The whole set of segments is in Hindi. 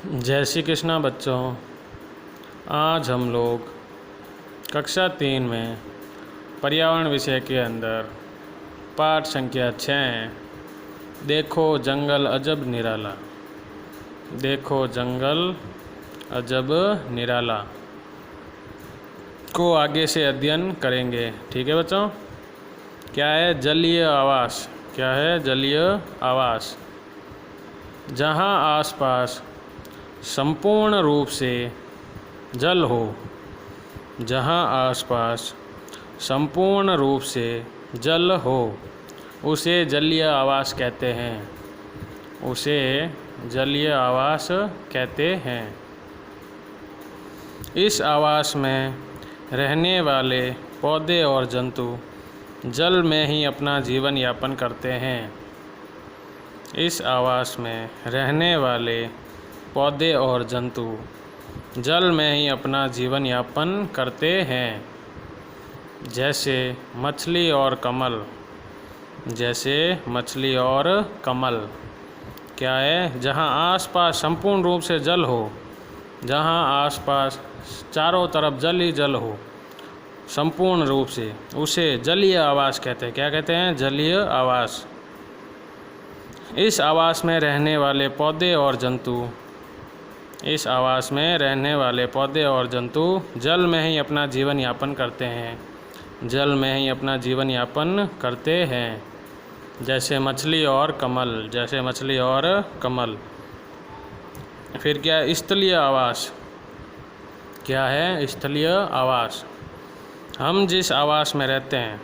जय श्री कृष्णा बच्चों। आज हम लोग कक्षा 3 में पर्यावरण विषय के अंदर पाठ संख्या 6 देखो जंगल अजब निराला, देखो जंगल अजब निराला को आगे से अध्ययन करेंगे। ठीक है बच्चों। क्या है? जलीय आवास। क्या है? जलीय आवास। जहाँ आसपास संपूर्ण रूप से जल हो, जहाँ आसपास संपूर्ण रूप से जल हो उसे जलीय आवास कहते हैं, उसे जलीय आवास कहते हैं। इस आवास में रहने वाले पौधे और जंतु जल में ही अपना जीवन यापन करते हैं। इस आवास में रहने वाले पौधे और जंतु जल में ही अपना जीवन यापन करते हैं। जैसे मछली और कमल, जैसे मछली और कमल। क्या है? जहाँ आसपास संपूर्ण रूप से जल हो, जहाँ आसपास चारों तरफ जल ही जल हो संपूर्ण रूप से, उसे जलीय आवास कहते हैं। क्या कहते हैं? जलीय आवास। इस आवास में रहने वाले पौधे और जंतु, इस आवास में रहने वाले पौधे और जंतु जल में ही अपना जीवन यापन करते हैं, जल में ही अपना जीवन यापन करते हैं। जैसे मछली और कमल, जैसे मछली और कमल। फिर क्या है? स्थलीय आवास। क्या है? स्थलीय आवास। हम जिस आवास में रहते हैं,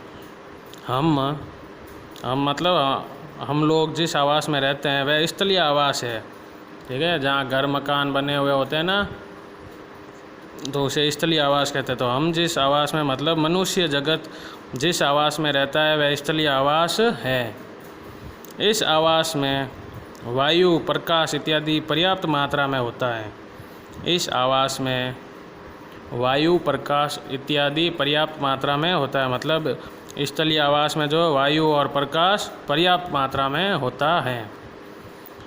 हम मतलब हम लोग जिस आवास में रहते हैं वह स्थलीय आवास है। ठीक है। जहाँ घर मकान बने हुए होते हैं ना, तो उसे स्थलीय आवास कहते हैं। तो हम जिस आवास में, मतलब मनुष्य जगत जिस आवास में रहता है वह स्थलीय आवास है। इस आवास में वायु, प्रकाश इत्यादि पर्याप्त मात्रा में होता है। इस आवास में वायु, प्रकाश इत्यादि पर्याप्त मात्रा में होता है। मतलब स्थलीय आवास में जो वायु और प्रकाश पर्याप्त मात्रा में होता है।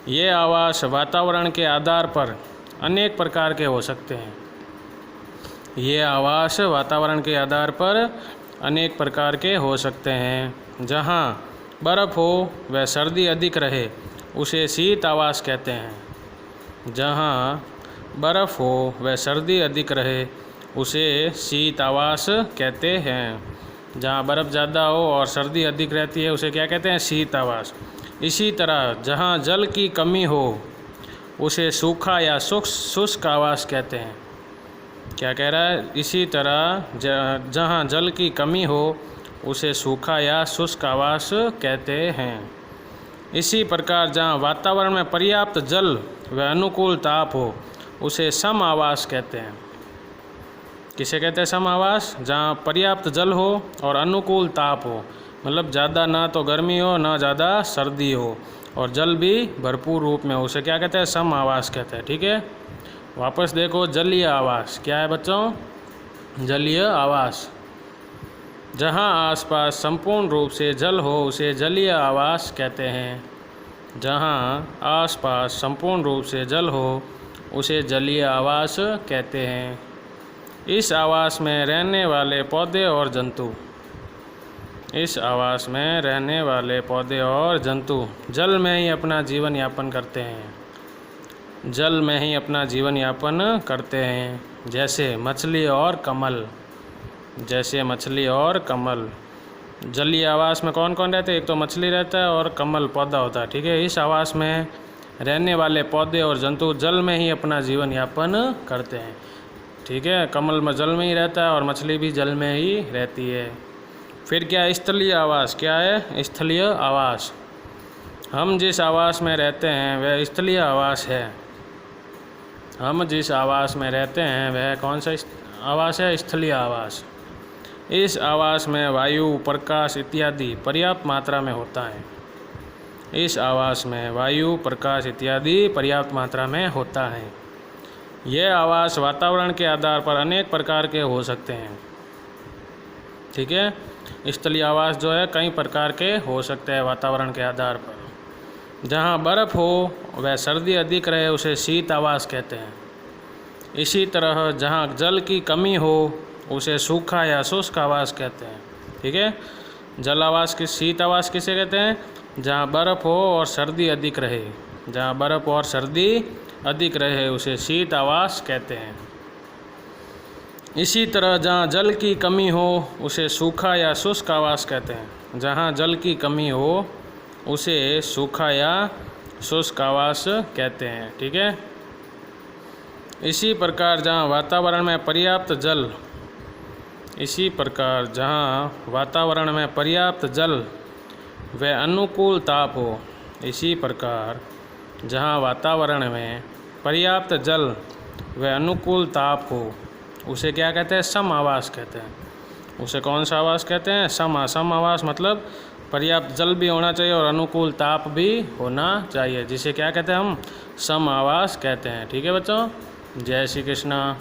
ये आवास वातावरण के आधार पर अनेक प्रकार के हो सकते हैं। ये आवास वातावरण के आधार पर अनेक प्रकार के हो सकते हैं। जहाँ बर्फ़ हो व सर्दी अधिक रहे उसे शीत आवास कहते हैं। जहाँ बर्फ़ हो व सर्दी अधिक रहे उसे शीत आवास कहते हैं। जहाँ बर्फ़ ज़्यादा हो और सर्दी अधिक रहती है उसे क्या कहते हैं? शीत आवास। इसी तरह जहाँ जल की कमी हो उसे सूखा या शुष्क आवास कहते हैं। क्या कह रहा है? इसी तरह जहाँ जल की कमी हो उसे सूखा या शुष्क आवास कहते हैं। इसी प्रकार जहाँ वातावरण में पर्याप्त जल व अनुकूल ताप हो उसे सम आवास कहते हैं। किसे कहते हैं? सम आवास। जहाँ पर्याप्त जल हो और अनुकूल ताप हो, मतलब ज़्यादा ना तो गर्मी हो ना ज़्यादा सर्दी हो और जल भी भरपूर रूप में हो, उसे क्या कहते हैं? सम आवास कहते हैं। ठीक है। वापस देखो, जलीय आवास। क्या है बच्चों? जलीय आवास। जहाँ आसपास संपूर्ण रूप से जल हो उसे जलीय आवास कहते हैं। जहाँ आसपास संपूर्ण रूप से जल हो उसे जलीय आवास कहते हैं। इस आवास में रहने वाले पौधे और जंतु, इस आवास में रहने वाले पौधे और जंतु जल में ही अपना जीवन यापन करते हैं, जल में ही अपना जीवन यापन करते हैं। जैसे मछली और कमल, जैसे मछली और कमल। जलीय आवास में कौन कौन रहते हैं? एक तो मछली रहता है और कमल पौधा होता है। ठीक है। इस आवास में रहने वाले पौधे और जंतु जल में ही अपना जीवन यापन करते हैं। ठीक है। कमल में जल में ही रहता है और मछली भी जल में ही रहती है। फिर क्या? स्थलीय आवास। क्या है? स्थलीय आवास। हम जिस आवास में रहते हैं वह स्थलीय आवास है। हम जिस आवास में रहते हैं वह कौन सा आवास है? स्थलीय आवास। इस आवास में वायु, प्रकाश इत्यादि पर्याप्त मात्रा में होता है। इस आवास में वायु, प्रकाश इत्यादि पर्याप्त मात्रा में होता है। यह आवास वातावरण के आधार पर अनेक प्रकार के हो सकते हैं। ठीक है। स्थलीय आवास जो है कई प्रकार के हो सकते हैं वातावरण के आधार पर। जहाँ बर्फ़ हो वह सर्दी अधिक रहे उसे शीत आवास कहते हैं। इसी तरह जहाँ जल की कमी हो उसे सूखा या शुष्क आवास कहते हैं। ठीक है, जल आवास की शीत आवास किसे कहते हैं? जहाँ बर्फ़ हो और सर्दी अधिक रहे, जहाँ बर्फ़ और सर्दी अधिक रहे उसे शीत आवास कहते हैं। इसी तरह जहाँ जल की कमी हो उसे सूखा या शुष्क आवास कहते हैं। जहाँ जल की कमी हो उसे सूखा या शुष्क आवास कहते हैं। ठीक है, इसी प्रकार जहाँ वातावरण में पर्याप्त जल व अनुकूल ताप हो, इसी प्रकार जहाँ वातावरण में पर्याप्त जल व अनुकूल ताप हो उसे क्या कहते हैं? सम आवास कहते हैं। उसे कौन सा आवास कहते हैं? सम आवास मतलब पर्याप्त जल भी होना चाहिए और अनुकूल ताप भी होना चाहिए, जिसे क्या कहते हैं हम? सम आवास कहते हैं। ठीक है बच्चों, जय श्री कृष्णा।